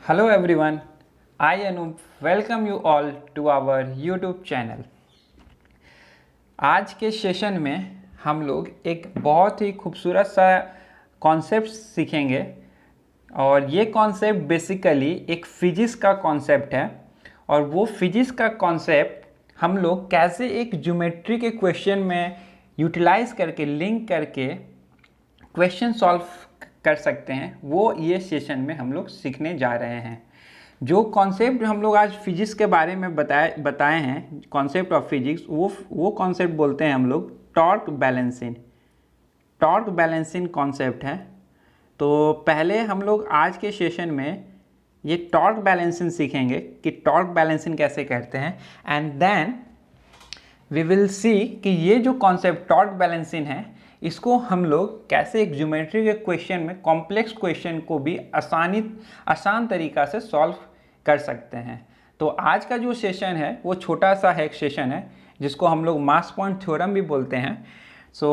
Hello everyone, I Anup welcome you all to our YouTube channel। आज के session में हम लोग एक बहुत ही खूबसूरत सा कॉन्सेप्ट सीखेंगे और ये कॉन्सेप्ट बेसिकली एक फिजिक्स का कॉन्सेप्ट है और वो फिजिक्स का कॉन्सेप्ट हम लोग कैसे एक ज्योमेट्री के क्वेश्चन में यूटिलाइज करके लिंक करके क्वेश्चन सॉल्व कर सकते हैं, वो ये सेशन में हम लोग सीखने जा रहे हैं। जो कॉन्सेप्ट हम लोग आज फिजिक्स के बारे में बताए हैं, कॉन्सेप्ट ऑफ फिजिक्स, वो कॉन्सेप्ट बोलते हैं हम लोग torque balancing. Torque balancing concept है। तो पहले हम लोग आज के सेशन में ये टॉर्क बैलेंसिंग सीखेंगे कि टॉर्क बैलेंसिंग कैसे करते हैं, and then we will see कि ये जो कॉन्सेप्ट टॉर्क बैलेंसिंग है इसको हम लोग कैसे एक ज्योमेट्री के क्वेश्चन में, कॉम्प्लेक्स क्वेश्चन को भी आसान तरीक़ा से सॉल्व कर सकते हैं। तो आज का जो सेशन है वो छोटा सा है, एक सेशन है जिसको हम लोग मास पॉइंट थ्योरम भी बोलते हैं। सो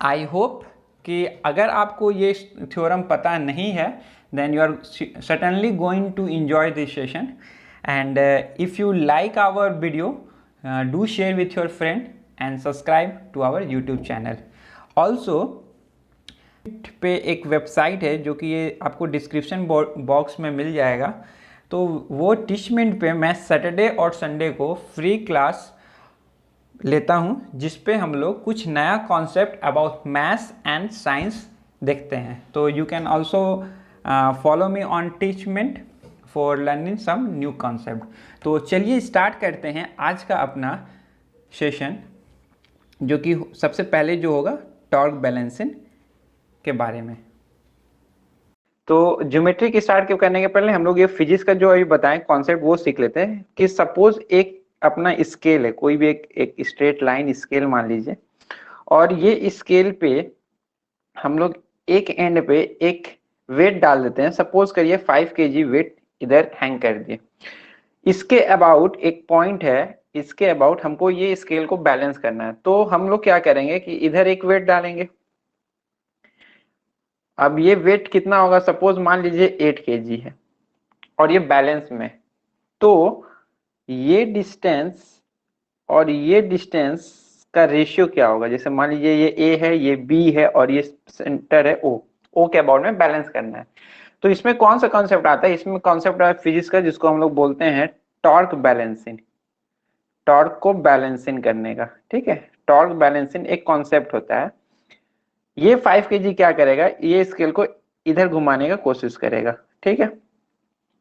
आई होप कि अगर आपको ये थ्योरम पता नहीं है then you are certainly going to enjoy this session, and if you like our video do share with your friend and subscribe to our YouTube channel. Also पे एक वेबसाइट है जो कि ये आपको डिस्क्रिप्शन बॉक्स में मिल जाएगा। तो वो टीचमेंट पे मैं सैटरडे और संडे को फ्री क्लास लेता हूँ जिस पे हम लोग कुछ नया concept about maths and science देखते हैं। तो you can also follow me on Teachmint for learning some new concept. तो चलिए स्टार्ट करते हैं आज का अपना सेशन, जो कि सबसे पहले जो होगा टॉर्क बैलेंसिंग के बारे में। तो ज्योमेट्री की स्टार्ट करने के पहले हम लोग ये फिजिक्स का जो अभी बताएं कॉन्सेप्ट वो सीख लेते हैं कि सपोज एक अपना स्केल है, कोई भी एक स्ट्रेट लाइन स्केल मान लीजिए, और ये स्केल पे हम लोग एक एंड पे एक वेट डाल देते हैं। सपोज करिए 5 kg वेट इधर हैंग कर दिए। इसके अबाउट एक पॉइंट है, इसके अबाउट हमको ये स्केल को बैलेंस करना है। तो हम लोग क्या करेंगे कि इधर एक वेट डालेंगे। अब ये वेट कितना होगा, सपोज मान लीजिए 8 kg है और ये बैलेंस में, तो ये डिस्टेंस और ये डिस्टेंस का रेशियो क्या होगा। जैसे मान लीजिए ये ए है, ये बी है और ये सेंटर है ओ। ओ के अबाउट में बैलेंस करना है। तो इसमें कौन सा कॉन्सेप्ट आता है, इसमें कॉन्सेप्ट है फिजिक्स का जिसको हम लोग बोलते हैं टॉर्क बैलेंसिंग। टॉर्क को बैलेंसिंग करने का, ठीक है, टॉर्क बैलेंसिंग एक कॉन्सेप्ट होता है। ये 5 kg क्या करेगा, ये स्केल को इधर घुमाने का कोशिश करेगा, ठीक है,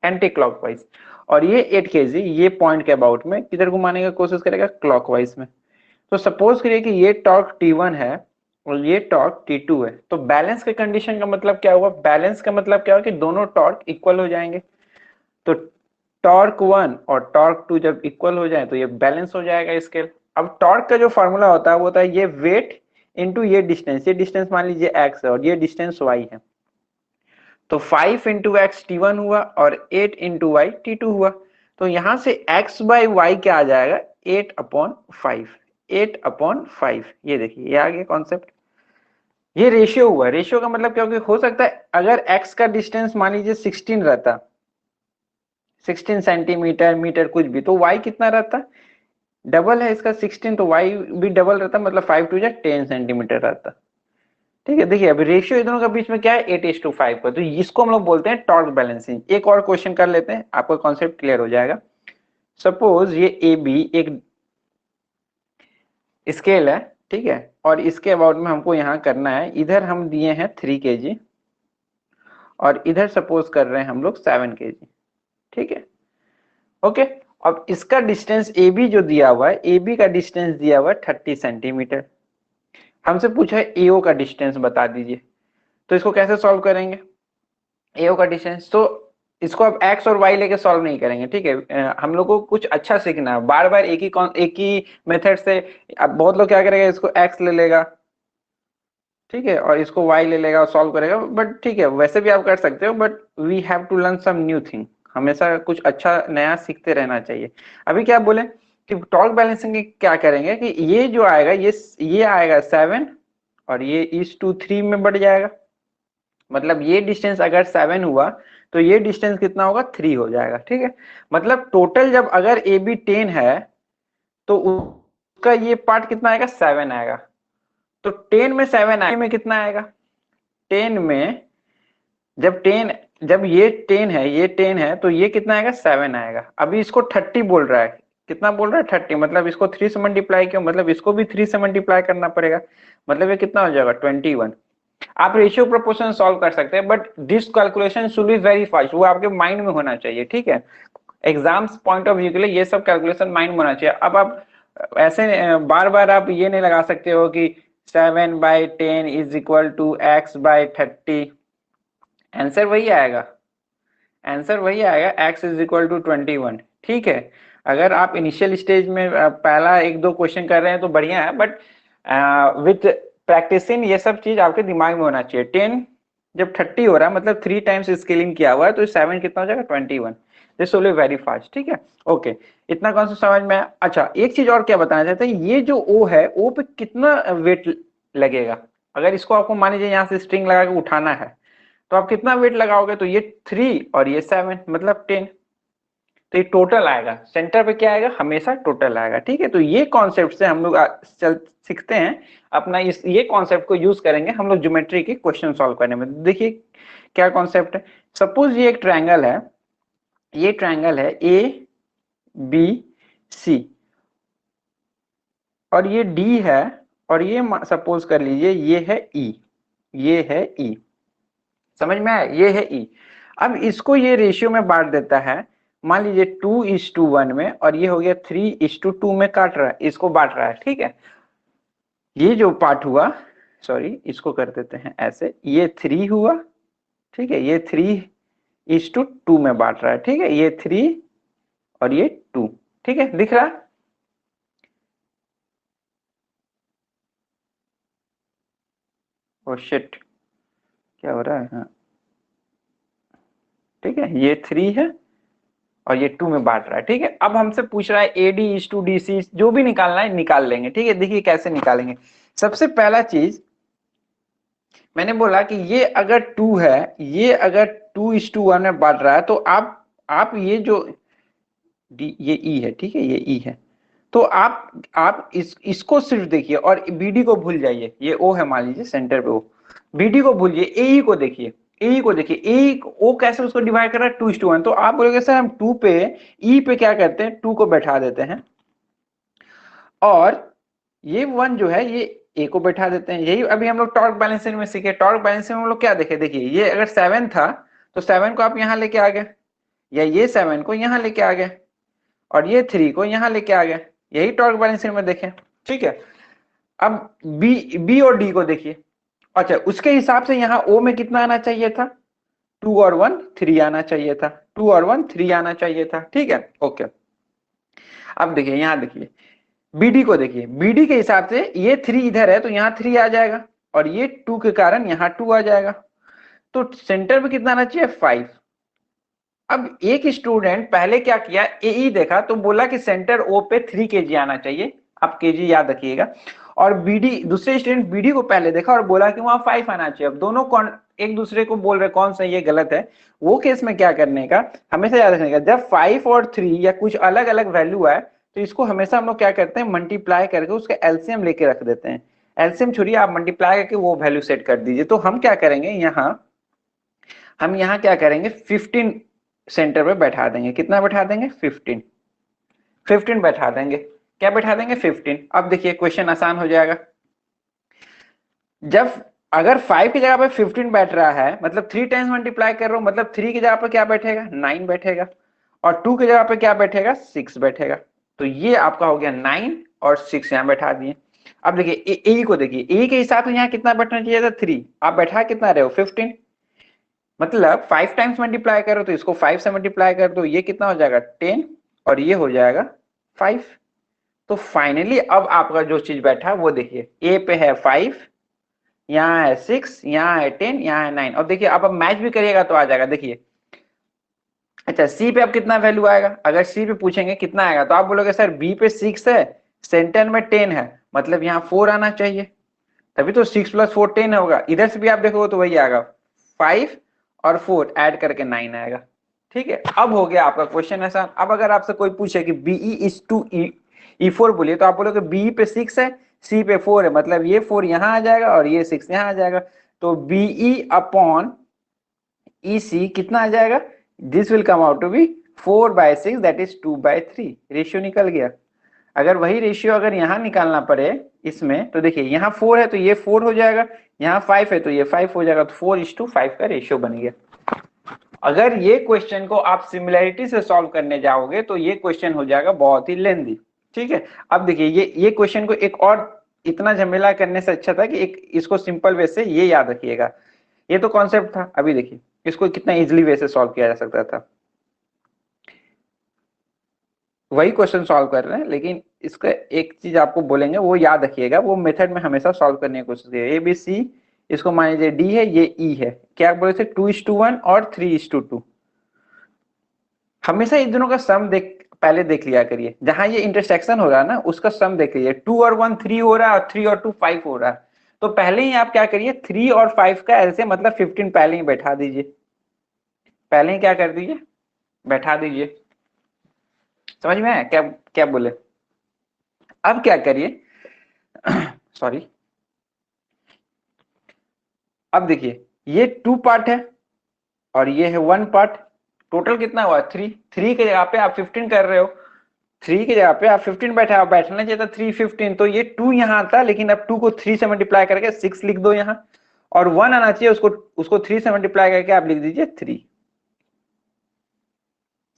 एंटी क्लॉकवाइज, और ये 8 kg ये पॉइंट के अबाउट में किधर घुमाने का कोशिश करेगा, क्लॉकवाइज में। तो सपोज करिए कि ये टॉर्क T1 है और ये टॉर्क T2 है। तो बैलेंस के कंडीशन का मतलब क्या हुआ, बैलेंस का मतलब क्या हुआ कि दोनों टॉर्क इक्वल हो जाएंगे। तो टॉर्क 1 और टॉर्क 2 जब इक्वल हो जाए तो ये बैलेंस हो जाएगा स्केल। अब टॉर्क का जो फॉर्मूला होता है वो होता है ये वेट इंटू ये डिस्टेंस मान लीजिए x है और ये डिस्टेंस y है। तो 5 इंटू एक्स T1 हुआ और 8 इंटू वाई T2 हुआ। तो यहां से x बाई वाई क्या आ जाएगा, 8/5। 8/5, ये देखिए ये आ गया कॉन्सेप्ट। ये रेशियो हुआ। रेशियो का मतलब क्या हो सकता है अगर x का डिस्टेंस मान लीजिए 16 रहता, 16 सेंटीमीटर मीटर कुछ भी, तो y कितना रहता, डबल है इसका 16, तो y भी डबल रहता, मतलब 5 टू 10 सेंटीमीटर रहता, ठीक है। देखिए अभी रेशियो दोनों के बीच में क्या है, 8:5 का। तो इसको हम लोग बोलते हैं टॉर्क बैलेंसिंग। एक और क्वेश्चन कर लेते हैं, आपका कॉन्सेप्ट क्लियर हो जाएगा। सपोज ये ए बी एक स्केल है, ठीक है, और इसके अबाउट में हमको यहाँ करना है, इधर हम दिए हैं 3 kg और इधर सपोज कर रहे हैं हम लोग 7 kg, ठीक है, ओके। अब इसका डिस्टेंस ए बी जो दिया हुआ है, ए बी का डिस्टेंस दिया हुआ है 30 सेंटीमीटर। हमसे पूछा है एओ का डिस्टेंस बता दीजिए। तो इसको कैसे सॉल्व करेंगे, एओ का डिस्टेंस, तो इसको अब एक्स और वाई लेके सॉल्व नहीं करेंगे, ठीक है। हम लोग को कुछ अच्छा सीखना है, बार बार एक ही मेथड से। अब बहुत लोग क्या करेगा, इसको एक्स ले लेगा, ठीक है, और इसको वाई ले लेगा और सॉल्व करेगा, बट ठीक है वैसे भी आप कर सकते हो, but we have to learn some new thing. हमेशा कुछ अच्छा नया सीखते रहना चाहिए। अभी क्या बोले कि टॉर्क बैलेंसिंग क्या करेंगे कि ये जो आएगा ये आएगा 7 और ये इस 2 3 में बढ़ जाएगा। मतलब ये डिस्टेंस अगर 7 हुआ तो ये डिस्टेंस कितना होगा 3 हो जाएगा। ठीक है, मतलब टोटल जब अगर ए बी 10 है तो उसका ये पार्ट कितना आएगा 7 आएगा। तो 10 में 7 आएगा में कितना आएगा 10 में जब ये 10 है ये 10 है तो ये कितना आएगा 7 आएगा। अभी इसको 30 बोल रहा है, कितना बोल रहा है 30, मतलब इसको 3 से मल्टीप्लाई क्यों, मतलब इसको भी 3 से मल्टीप्लाई करना पड़ेगा, मतलब ये कितना हो जाएगा 21। आप रेशियो प्रोपोर्शन सॉल्व कर सकते हैं but this calculation should be very fast, वो आपके माइंड में होना चाहिए। ठीक है, एग्जाम्स पॉइंट ऑफ व्यू के लिए ये सब कैलकुलेशन माइंड में होना चाहिए। अब आप ऐसे बार बार आप ये नहीं लगा सकते हो कि 7/10 is equal to x/30, answer वही आएगा, आंसर वही आएगा x इज इक्वल टू 21। ठीक है, अगर आप इनिशियल स्टेज में पहला एक दो क्वेश्चन कर रहे हैं तो बढ़िया है, बट विथ प्रैक्टिसिंग ये सब चीज आपके दिमाग में होना चाहिए। 10 जब 30 हो रहा है मतलब 3 टाइम्स स्केलिंग किया हुआ है तो 7 कितना हो जाएगा 21। This will be very fast. ठीक है, ओके, इतना कॉन्सेप्ट समझ में आया। अच्छा, एक चीज और क्या बताना चाहते हैं, ये जो O है O पे कितना वेट लगेगा, अगर इसको आपको मान लीजिए यहाँ से स्ट्रिंग लगा के उठाना है तो आप कितना वेट लगाओगे, तो ये 3 और ये 7 मतलब 10, तो ये टोटल आएगा। सेंटर पे क्या आएगा, हमेशा टोटल आएगा। ठीक है, तो ये कॉन्सेप्ट से हम लोग चल सीखते हैं अपना, ये कॉन्सेप्ट को यूज करेंगे हम लोग ज्योमेट्री के क्वेश्चन सॉल्व करने में। देखिए क्या कॉन्सेप्ट है, सपोज ये एक ट्रायंगल है, ये ट्रायंगल है ए बी सी और ये डी है और ये सपोज कर लीजिए ये है ई, ये है ई, समझ में आया, ये है ई। अब इसको ये रेशियो में बांट देता है, मान लीजिए 2:1 में, और ये हो गया 3:2 में काट रहा है, इसको बांट रहा है। ठीक है, ये जो पार्ट हुआ, सॉरी इसको कर देते हैं ऐसे, ये 3 हुआ। ठीक है, ये 3:2 में बांट रहा है। ठीक है, ये 3 और ये 2। ठीक है, दिख रहा है, ओ शिट क्या हो रहा है, हाँ ठीक है, ये 3 है और ये 2 में बांट रहा है। ठीक है, अब हमसे पूछ रहा है AD:DC, जो भी निकालना है निकाल लेंगे। ठीक है, देखिए कैसे निकालेंगे। सबसे पहला चीज मैंने बोला कि ये अगर 2 है, ये अगर 2:1 में बांट रहा है तो आप ये जो ये ई है, ठीक है ये ई है, तो आप इसको सिर्फ देखिए और BD को भूल जाइए, ये O है मान लीजिए सेंटर पे O, BD को भूलिए, AE को देखिए, AE को देखिए, ए O कैसे उसको डिवाइड कर रहा है 2:1, तो आप बोलोगे सर हम 2 पे E पे क्या करते हैं 2 को बैठा देते हैं और ये 1 जो है ये A को बैठा देते हैं। यही अभी हम लोग टॉर्क बैलेंसिंग में सीखे, टॉर्क बैलेंसिंग में हम लोग क्या देखे, देखिए ये अगर 7 था तो 7 को आप यहाँ लेके आ गए, या ये 7 को यहाँ लेके आ गए और ये 3 को यहाँ लेके आ गए, यही टॉर्क बैलेंसिंग में देखें। ठीक है, अब बी और डी को देखिए, अच्छा उसके हिसाब से यहाँ O में कितना आना चाहिए था, 2 और 1 3 आना चाहिए था, 2 और 1 3 आना चाहिए था। ठीक है, ओके, अब देखिए यहाँ देखिए BD को देखिए, BD के हिसाब से ये 3 इधर है तो यहाँ 3 आ जाएगा और ये 2 के कारण यहाँ 2 आ जाएगा, तो सेंटर में कितना आना चाहिए 5। अब एक स्टूडेंट पहले क्या किया, AE देखा तो बोला कि सेंटर O पे 3 kg आना चाहिए, आप kg याद रखिएगा, और BD दूसरे स्टूडेंट BD को पहले देखा और बोला कि वहां 5 आना चाहिए। अब दोनों एक दूसरे को बोल रहे कौन सा ये गलत है, वो केस में क्या करने का, हमेशा याद रखने का, जब 5 और 3 या कुछ अलग अलग वैल्यू आए तो इसको हमेशा हम लोग क्या करते हैं मल्टीप्लाई करके उसका एलसीएम लेके रख देते हैं। एलसीएम छोड़िए, आप मल्टीप्लाई करके वो वैल्यू सेट कर दीजिए। तो हम क्या करेंगे हम यहाँ क्या करेंगे 15 सेंटर पे बैठा देंगे, कितना बैठा देंगे 15 बैठा देंगे, क्या बैठा देंगे 15। अब देखिए क्वेश्चन आसान हो जाएगा, जब अगर 5 की जगह पे 15 बैठ रहा है मतलब 3 टाइम्स मल्टीप्लाई कर रहा हूं, मतलब 3 की जगह पे क्या बैठेगा 9 बैठेगा और 2 की जगह पे क्या बैठेगा 6 बैठेगा, तो ये आपका हो गया 9 और 6 यहाँ बैठा दिए। अब देखिए ए को देखिए, ए के हिसाब से यहाँ कितना बैठना चाहिए था 3, आप बैठा कितना रहे हो 15, मतलब 5 टाइम्स मल्टीप्लाई करो तो इसको 5 से मल्टीप्लाई कर दो, ये कितना हो जाएगा 10 और ये हो जाएगा 5। तो फाइनली अब आपका जो चीज बैठा वो देखिए, ए पे है 5, यहाँ है 6, यहाँ है 10, यहाँ है 9, और देखिए आप अब मैच भी करिएगा तो आ जाएगा। देखिए अच्छा सी पे अब कितना वैल्यू आएगा, अगर सी पे पूछेंगे कितना आएगा तो आप बोलोगे सर बी पे 6 है, सेंटर में 10 है, मतलब यहाँ 4 आना चाहिए, तभी तो 6 + 4 10 होगा। इधर से भी आप देखोगे तो वही आएगा 5 और 4 ऐड करके 9 आएगा। ठीक है, अब हो गया आपका क्वेश्चन आसान। अब अगर आपसे कोई पूछे कि बीई इज टू ई4 बोलिए, तो आप बोलोगे बीई पे 6 है, सी पे 4 है, मतलब ये 4 यहां आ जाएगा और ये 6 यहां आ जाएगा। तो बीई अपॉन ई सी कितना आ जाएगा? This will come out to be 4/6 that is 2/3। Ratio निकल गया। अगर वही रेशियो अगर यहाँ निकालना पड़े इसमें, तो देखिए यहाँ 4 है तो ये 4 हो जाएगा, यहाँ 5 है तो ये 5 हो जाएगा, तो 4:5 का रेशियो बन गया। अगर ये क्वेश्चन को आप सिमिलैरिटी से सॉल्व करने जाओगे तो ये क्वेश्चन हो जाएगा बहुत ही लेंदी। ठीक है, अब देखिए ये क्वेश्चन को एक और इतना झमेला करने से अच्छा था कि एक इसको सिंपल वे से ये याद रखिएगा। ये तो कॉन्सेप्ट था, अभी देखिए इसको कितना इजीली वे से सॉल्व किया जा सकता था। वही क्वेश्चन सॉल्व कर रहे हैं, लेकिन इसका एक चीज आपको बोलेंगे वो याद रखिएगा, वो मेथड में हमेशा सॉल्व करने की कोशिश करिए। ए बी सी, इसको मान लीजिए डी है, ये ई है, क्या बोले थे 2:1 और 3:2। हमेशा इन दोनों का सम पहले देख लिया करिए, जहां ये इंटरसेक्शन हो रहा है ना उसका सम देख लीजिए। 2 और 1 3 हो रहा है और 3 और 2 5 हो रहा है, तो पहले ही आप क्या करिए 3 और 5 का ऐसे मतलब 15 पहले ही बैठा दीजिए, पहले ही क्या कर दीजिए बैठा दीजिए। समझ में आया क्या क्या बोले? अब क्या करिए सॉरी, अब देखिए ये 2 पार्ट है और ये है 1 पार्ट, टोटल कितना हुआ 3। 3 की जगह पे आप 15 कर रहे हो, 3 की जगह पे आप 15 बैठना चाहिए था 3 15, तो ये 2 यहाँ आता, लेकिन अब 2 को 3 से मल्टीप्लाई करके 6 लिख दो यहाँ, और 1 आना चाहिए, उसको 3 से मल्टीप्लाई करके आप लिख दीजिए 3।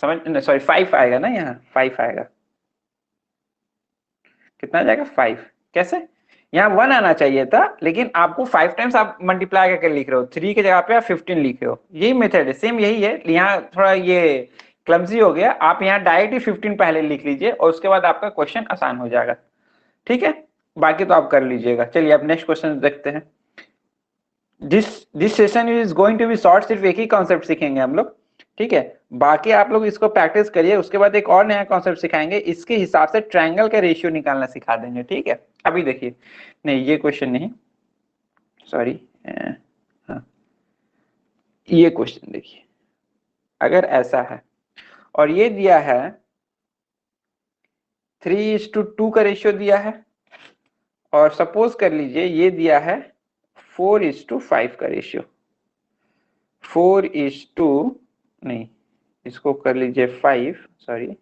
समझ, सॉरी 5 आएगा ना, यहाँ 5 आएगा, कितना आ जाएगा 5। कैसे? यहाँ 1 आना चाहिए था, लेकिन आपको 5 टाइम्स आप मल्टीप्लाई करके लिख रहे हो, 3 की जगह पे आप 15 लिख रहे हो। यही मेथड है, सेम यही है। यहाँ थोड़ा ये क्लमजी हो गया, आप यहाँ डायरेक्ट ही 15 पहले लिख लीजिए और उसके बाद आपका क्वेश्चन आसान हो जाएगा। ठीक है, बाकी तो आप कर लीजिएगा। चलिए अब नेक्स्ट क्वेश्चन देखते हैं। This session is going to be short, सिर्फ एक ही कॉन्सेप्ट सीखेंगे हम लोग। ठीक है, बाकी आप लोग इसको प्रैक्टिस करिए, उसके बाद एक और नया कॉन्सेप्ट सिखाएंगे, इसके हिसाब से ट्रायंगल का रेशियो निकालना सिखा देंगे। ठीक है, अभी देखिए, नहीं ये क्वेश्चन नहीं, सॉरी, हाँ ये क्वेश्चन देखिए। अगर ऐसा है और ये दिया है 3:2 का रेशियो दिया है, और सपोज कर लीजिए ये दिया है 4:5 का रेशियो, 4:, नहीं इसको कर लीजिए 5, सॉरी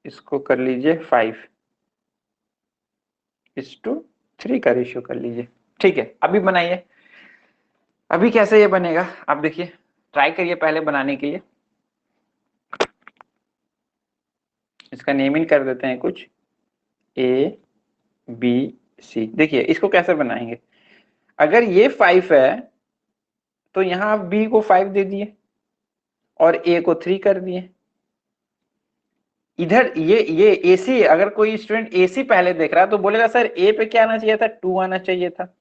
इसको कर लीजिए 5:3 का रेशियो कर लीजिए। ठीक है, अभी बनाइए, अभी कैसे ये बनेगा आप देखिए, ट्राई करिए पहले बनाने के लिए। इसका नेमिंग कर देते हैं कुछ ए बी सी। देखिए इसको कैसे बनाएंगे, अगर ये 5 है तो यहां आप बी को 5 दे दिए और ए को 3 कर दिए। इधर ये एसी, अगर कोई स्टूडेंट एसी पहले देख रहा है तो बोलेगा सर ए पे क्या आना चाहिए था, 2 आना चाहिए था।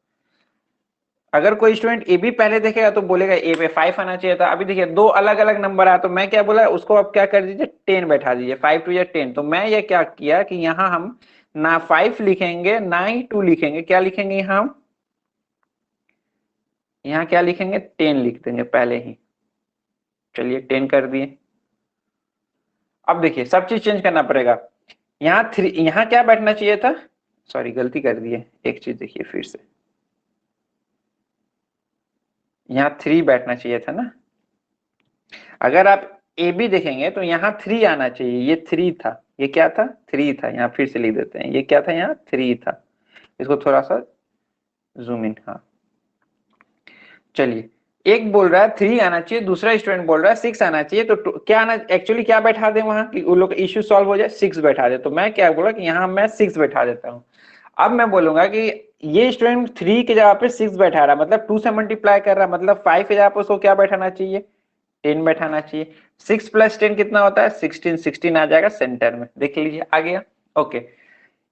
अगर कोई स्टूडेंट ए बी पहले देखेगा तो बोलेगा ए पे 5 आना चाहिए था। अभी देखिए दो अलग अलग नंबर आया, तो मैं क्या बोला उसको आप क्या कर दीजिए 10 बैठा दीजिए, 5 2 या 10। तो मैं ये क्या किया कि यहाँ हम ना 5 लिखेंगे ना ही 2 लिखेंगे, क्या लिखेंगे यहाँ हम, यहाँ क्या लिखेंगे 10 लिख देंगे पहले ही। चलिए 10 कर दिए। अब देखिए सब चीज चेंज करना पड़ेगा, यहाँ 3, यहाँ क्या बैठना चाहिए था, सॉरी गलती कर दिए, एक चीज देखिए फिर से, यहाँ 3 बैठना चाहिए था ना। अगर आप ए बी देखेंगे तो यहाँ 3 आना चाहिए, ये 3 था, ये क्या था 3 था, यहाँ फिर से लिख देते हैं, ये क्या था यहाँ 3 था। इसको थोड़ा सा जूम इन, हाँ चलिए, एक बोल रहा है 3 आना चाहिए, दूसरा स्टूडेंट बोल रहा है 6 आना चाहिए, तो क्या आना एक्चुअली क्या बैठा दें वहां कि उन लोग का इश्यू सॉल्व हो जाए, 6 बैठा दे। तो मैं क्या बोला कि यहाँ मैं 6 बैठा देता हूँ। अब मैं बोलूंगा कि ये स्टूडेंट 3 की जगह पे 6 बैठा रहा, मतलब 2 से मल्टीप्लाई कर रहा, मतलब 5 की जगह पे उसको क्या बैठाना चाहिए 10 बैठाना चाहिए। 6 + 10 कितना होता है 16, 16 आ जाएगा सेंटर में, देख लीजिए आ गया। ओके,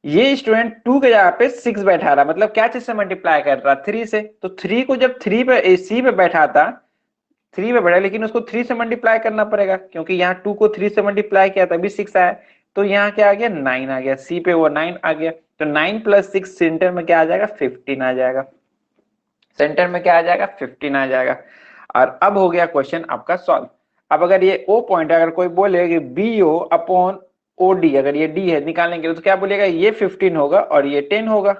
ये स्टूडेंट 2 के जगह पे 6 बैठा रहा, मतलब क्या चीज से मल्टीप्लाई कर रहा 3 से, तो 3 को जब 3 पे सी पे बैठा था 3 पे बैठा, लेकिन उसको 3 से मल्टीप्लाई करना पड़ेगा, क्योंकि यहाँ 2 को 3 से मल्टीप्लाई किया तभी 6 आया। तो यहाँ क्या आ गया 9 आ गया, सी पे वो 9 आ गया, तो 9 + 6 सेंटर में क्या आ जाएगा 15 आ जाएगा। सेंटर में क्या आ जाएगा 15 आ जाएगा। और अब हो गया क्वेश्चन आपका सॉल्व। अब अगर ये ओ पॉइंट अगर कोई बोले कि B O upon O D, अगर ये डी है निकालने के लिए तो क्या बोलेगा, ये 15 होगा और ये 10 होगा,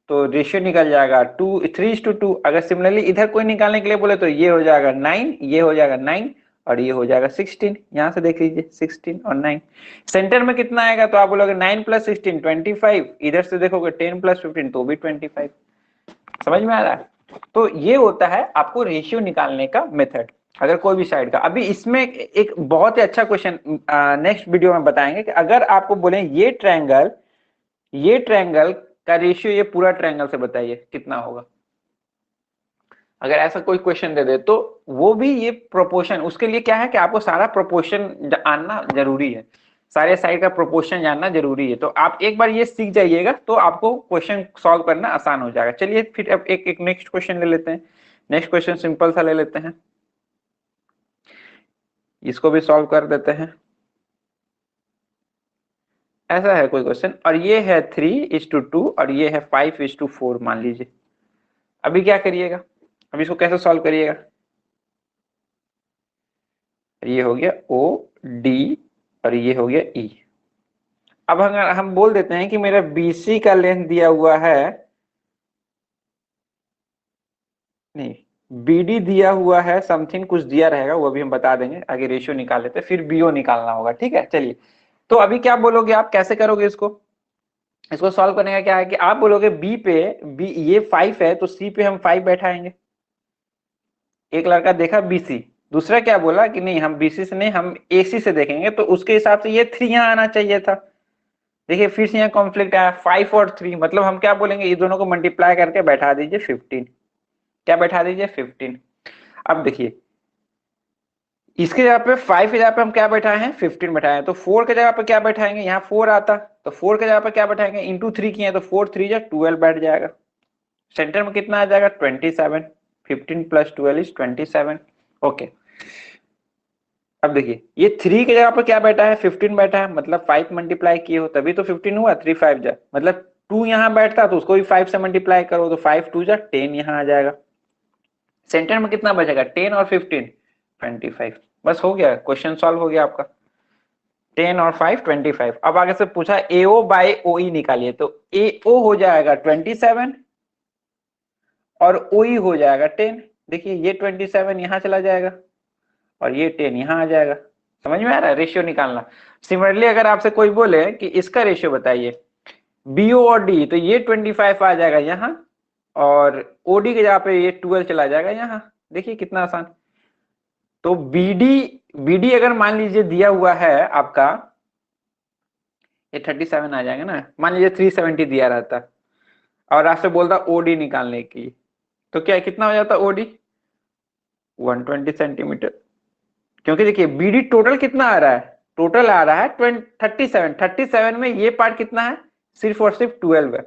तो रेशियो निकल जाएगा 3:2। अगर सिमिलरली इधर कोई निकालने के लिए बोले तो ये हो जाएगा 9, ये हो जाएगा 9 और ये हो जाएगा 16। यहां से देख लीजिए 16 और 9। सेंटर में कितना आएगा, तो आप बोलोगे 9 + 16 25, इधर से देखोगे 10 + 15 तो भी 25। समझ में आ रहा है? तो ये होता है आपको रेशियो निकालने का मेथड, अगर कोई भी साइड का। अभी इसमें एक बहुत ही अच्छा क्वेश्चन नेक्स्ट वीडियो में बताएंगे कि अगर आपको बोले ये ट्रायंगल का रेशियो ये पूरा ट्रायंगल से बताइए कितना होगा। अगर ऐसा कोई क्वेश्चन दे दे तो वो भी ये प्रोपोर्शन, उसके लिए क्या है कि आपको सारा प्रोपोर्शन जानना जरूरी है, सारे साइड का प्रोपोर्शन जानना जरूरी है। तो आप एक बार ये सीख जाइएगा तो आपको क्वेश्चन सॉल्व करना आसान हो जाएगा। चलिए फिर अब एक नेक्स्ट क्वेश्चन ले लेते हैं। नेक्स्ट क्वेश्चन सिंपल सा ले लेते हैं, इसको भी सॉल्व कर देते हैं। ऐसा है कोई क्वेश्चन और ये है 3:2 और ये है 5:4 मान लीजिए। अभी क्या करिएगा, अब इसको कैसे सॉल्व करिएगा, ये हो गया ओ डी और ये हो गया ई। अब अगर हम बोल देते हैं कि मेरा बीसी का लेंथ दिया हुआ है, नहीं बीडी दिया हुआ है, समथिंग कुछ दिया रहेगा वो भी हम बता देंगे, आगे रेशियो निकाल लेते हैं, फिर बीओ निकालना होगा। ठीक है चलिए, तो अभी क्या बोलोगे आप, कैसे करोगे इसको, इसको सॉल्व करने का क्या है कि आप बोलोगे बी पे, बी ये 5 है तो सी पे हम 5 बैठाएंगे। एक लड़का देखा बीसी, दूसरा क्या बोला कि नहीं हम बीसी से नहीं हम एसी से देखेंगे, तो उसके हिसाब से ये 3 यहाँ आना चाहिए था। देखिए फिर से यहाँ कॉन्फ्लिक्ट आया 5 और 3, मतलब हम क्या बोलेंगे, ये दोनों को मल्टीप्लाई करके बैठा दीजिए 15। क्या बैठा दीजिए 15। अब देखिए इसके जगह पे 5 की जगह पे हम क्या बैठाए हैं 15 बैठाए हैं, तो 4 के जगह पे क्या बैठाएंगे, यहाँ 4 आता तो 4 के जगह पे क्या बैठाएंगे, इंटू 3 किए तो 4 3 जा 12 बैठ जाएगा। सेंटर में कितना आ जाएगा 27, 15 + 12 = 27। ओके अब देखिए ये 3 के जगह पर क्या बैठा है 15 बैठा है, मतलब 5 मल्टीप्लाई किए हो तभी तो 15 हुआ, 3 5 जा मतलब 2 यहाँ बैठता तो उसको भी 5 से मल्टीप्लाई करो तो 5 2 जा 10 यहाँ आ जाएगा। सेंटर में कितना बचेगा 10 और 15 25। बस हो गया, क्वेश्चन सॉल्व हो गया आपका। 10 और 5 25। अब आगे से पूछा एओ बाय ओई निकालिए, तो एओ हो जाएगा 27 और ओई हो जाएगा 10। देखिए ये 27 यहाँ चला जाएगा और ये 10 यहाँ आ जाएगा। समझ में आ रहा है रेशियो निकालना। सिमिलरली अगर आपसे कोई बोले कि इसका रेशियो बताइए बीओ और डी, तो ये 25 आ जाएगा यहाँ और ओडी के जगह पे ये 12 चला जाएगा यहाँ। देखिए कितना आसान। तो बीडी अगर मान लीजिए दिया हुआ है आपका, ये 37 आ जाएगा ना, मान लीजिए 370 दिया रहता और आपसे बोलता ओडी निकालने की, तो क्या कितना हो जाता ओडी 120 सेंटीमीटर। क्योंकि देखिए बीडी टोटल कितना आ रहा है, टोटल आ रहा है 37 में ये पार्ट कितना है सिर्फ और सिर्फ 12 है,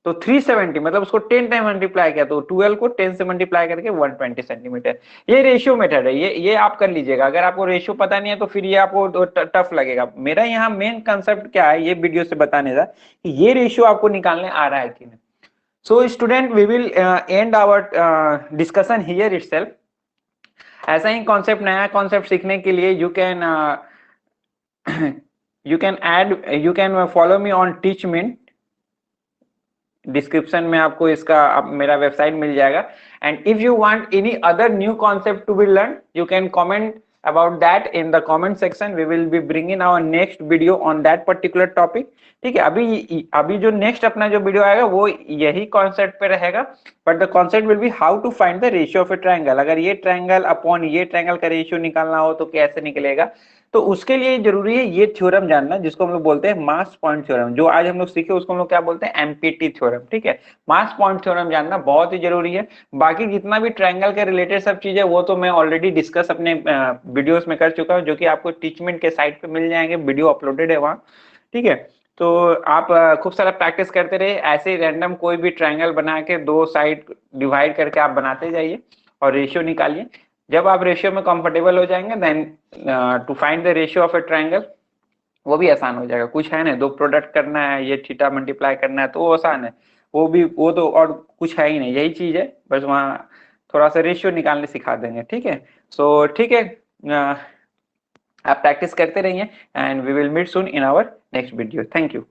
तो 370 मतलब उसको 10 टाइम मल्टीप्लाई किया तो 12 को 10 से मल्टीप्लाई करके 120 सेंटीमीटर। ये रेशियो मेथड है, ये आप कर लीजिएगा। अगर आपको रेशियो पता नहीं है तो फिर ये आपको टफ लगेगा। मेरा यहाँ मेन कंसेप्ट क्या है ये वीडियो से बताने का कि ये रेशियो आपको निकालने आ रहा है कि नहीं। So student we will end our discussion here itself. ऐसा ही कॉन्सेप्ट, नया कॉन्सेप्ट सीखने के लिए you can follow me on Teachmint. Description में आपको इसका मेरा वेबसाइट मिल जाएगा। And if you want any other new concept to be learn you can comment about that in the comment section. We will be bringing our next video on that particular topic. ठीक है, अभी जो next अपना जो video आएगा वो यही concept पे रहेगा, but the concept will be how to find the ratio of a triangle. अगर ये ट्रायंगल अपॉन ये ट्रायंगल का रेशियो निकालना हो तो कैसे निकलेगा, तो उसके लिए जरूरी है ये थ्योरम जानना जिसको हम लोग बोलते हैं मास पॉइंट थ्योरम। जो आज हम लोग सीखे उसको हम लोग क्या बोलते हैं एमपीटी थ्योरम। ठीक है, मास पॉइंट थ्योरम जानना बहुत ही जरूरी है। बाकी जितना भी ट्रायंगल के रिलेटेड सब चीजें वो तो मैं ऑलरेडी डिस्कस अपने वीडियोस में कर चुका हूँ, जो कि आपको टीचमेंट के साइट पे मिल जाएंगे, वीडियो अपलोडेड है वहाँ। ठीक है, तो आप खूब सारा प्रैक्टिस करते रहे, ऐसे रैंडम कोई भी ट्रायंगल बना के दो साइड डिवाइड करके आप बनाते जाइए और रेशियो निकालिए। जब आप रेशियो में कंफर्टेबल हो जाएंगे then to find the ratio of a triangle वो भी आसान हो जाएगा। कुछ है ना, दो प्रोडक्ट करना है, ये थीटा मल्टीप्लाई करना है तो वो आसान है। वो तो और कुछ है ही नहीं, यही चीज है, बस वहाँ थोड़ा सा रेशियो निकालने सिखा देंगे, ठीक है। सो ठीक है, आप प्रैक्टिस करते रहिए and we will meet soon in our next video. Thank you.